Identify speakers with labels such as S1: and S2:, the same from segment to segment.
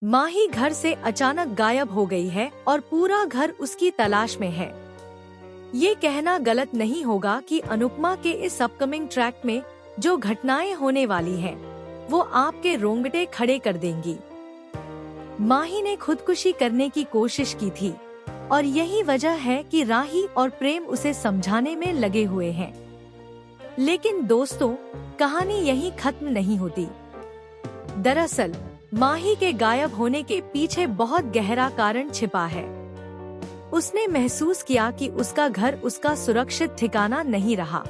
S1: माही घर से अचानक गायब हो गई है और पूरा घर उसकी तलाश में है। ये कहना गलत नहीं होगा कि अनुपमा के इस अपकमिंग ट्रैक में जो घटनाएं होने वाली हैं, वो आपके रोंगटे खड़े कर देंगी। माही ने खुदकुशी करने की कोशिश की थी और यही वजह है कि राही और प्रेम उसे समझाने में लगे हुए हैं। लेकिन दोस्तों, कहानी यहीं खत्म नहीं होती। दरअसल माही के गायब होने के पीछे बहुत गहरा कारण छिपा है। उसने महसूस किया कि उसका घर उसका सुरक्षित ठिकाना नहीं रहा।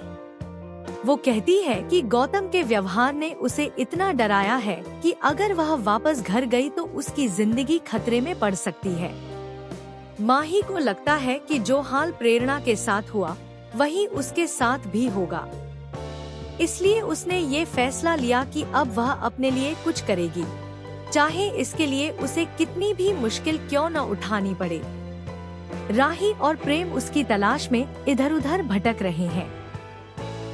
S1: वो कहती है कि गौतम के व्यवहार ने उसे इतना डराया है कि अगर वह वापस घर गई तो उसकी जिंदगी खतरे में पड़ सकती है। माही को लगता है कि जो हाल प्रेरणा के साथ हुआ वही उसके साथ भी होगा। इसलिए उसने ये फैसला लिया कि अब वह अपने लिए कुछ करेगी, चाहे इसके लिए उसे कितनी भी मुश्किल क्यों न उठानी पड़े। राही और प्रेम उसकी तलाश में इधर उधर भटक रहे हैं।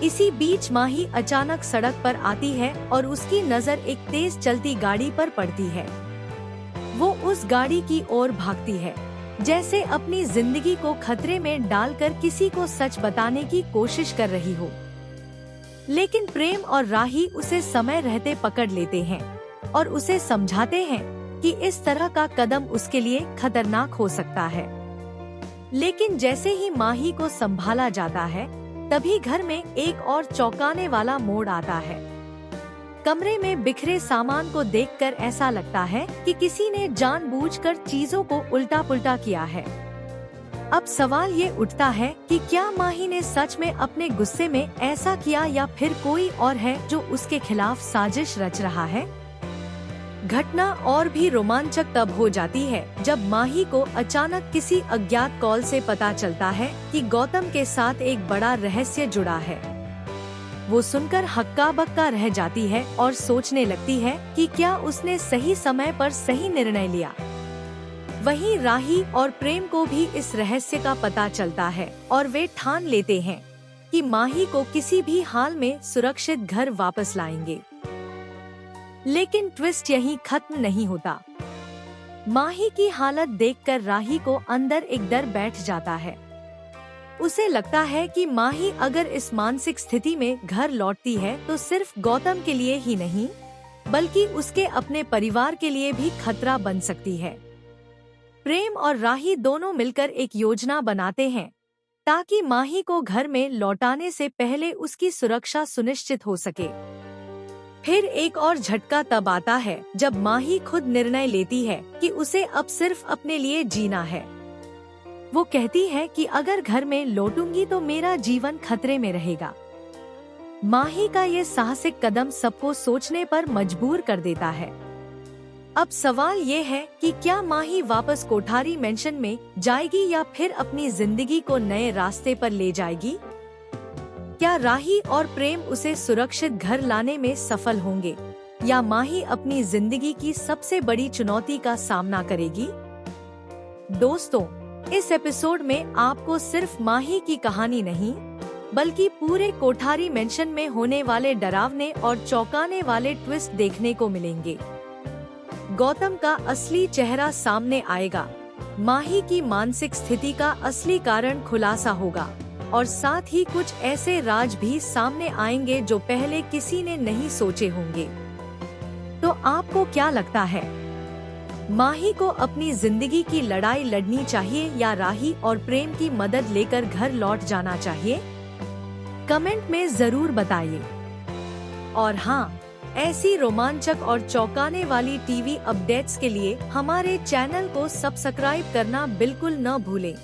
S1: इसी बीच माही अचानक सड़क पर आती है और उसकी नजर एक तेज चलती गाड़ी पर पड़ती है। वो उस गाड़ी की ओर भागती है, जैसे अपनी जिंदगी को खतरे में डालकर किसी को सच बताने की कोशिश कर रही हो। लेकिन प्रेम और राही उसे समय रहते पकड़ लेते हैं और उसे समझाते हैं कि इस तरह का कदम उसके लिए खतरनाक हो सकता है। लेकिन जैसे ही माही को संभाला जाता है, तभी घर में एक और चौंकाने वाला मोड़ आता है। कमरे में बिखरे सामान को देखकर ऐसा लगता है कि किसी ने जानबूझकर चीजों को उल्टा पुल्टा किया है। अब सवाल ये उठता है कि क्या माही ने सच में अपने गुस्से में ऐसा किया या फिर कोई और है जो उसके खिलाफ साजिश रच रहा है। घटना और भी रोमांचक तब हो जाती है जब माही को अचानक किसी अज्ञात कॉल से पता चलता है कि गौतम के साथ एक बड़ा रहस्य जुड़ा है। वो सुनकर हक्का बक्का रह जाती है और सोचने लगती है कि क्या उसने सही समय पर सही निर्णय लिया। वहीं राही और प्रेम को भी इस रहस्य का पता चलता है और वे ठान लेते हैं कि माही को किसी भी हाल में सुरक्षित घर वापस लाएंगे। लेकिन ट्विस्ट यहीं खत्म नहीं होता। माही की हालत देखकर राही को अंदर एक डर बैठ जाता है। उसे लगता है कि माही अगर इस मानसिक स्थिति में घर लौटती है तो सिर्फ गौतम के लिए ही नहीं, बल्कि उसके अपने परिवार के लिए भी खतरा बन सकती है। प्रेम और राही दोनों मिलकर एक योजना बनाते हैं ताकि माही को घर में लौटाने से पहले उसकी सुरक्षा सुनिश्चित हो सके। फिर एक और झटका तब आता है जब माही खुद निर्णय लेती है कि उसे अब सिर्फ अपने लिए जीना है। वो कहती है कि अगर घर में लौटूंगी तो मेरा जीवन खतरे में रहेगा। माही का ये साहसिक कदम सबको सोचने पर मजबूर कर देता है। अब सवाल ये है कि क्या माही वापस कोठारी मेंशन में जाएगी या फिर अपनी जिंदगी को नए रास्ते पर ले जाएगी। क्या राही और प्रेम उसे सुरक्षित घर लाने में सफल होंगे या माही अपनी जिंदगी की सबसे बड़ी चुनौती का सामना करेगी। दोस्तों, इस एपिसोड में आपको सिर्फ माही की कहानी नहीं, बल्कि पूरे कोठारी मेंशन में होने वाले डरावने और चौंकाने वाले ट्विस्ट देखने को मिलेंगे। गौतम का असली चेहरा सामने आएगा, माही की मानसिक स्थिति का असली कारण खुलासा होगा और साथ ही कुछ ऐसे राज भी सामने आएंगे जो पहले किसी ने नहीं सोचे होंगे। तो आपको क्या लगता है, माही को अपनी जिंदगी की लड़ाई लड़नी चाहिए या राही और प्रेम की मदद लेकर घर लौट जाना चाहिए? कमेंट में जरूर बताइए। और हाँ, ऐसी रोमांचक और चौंकाने वाली टीवी अपडेट्स के लिए हमारे चैनल को सब्सक्राइब करना बिल्कुल न भूलें।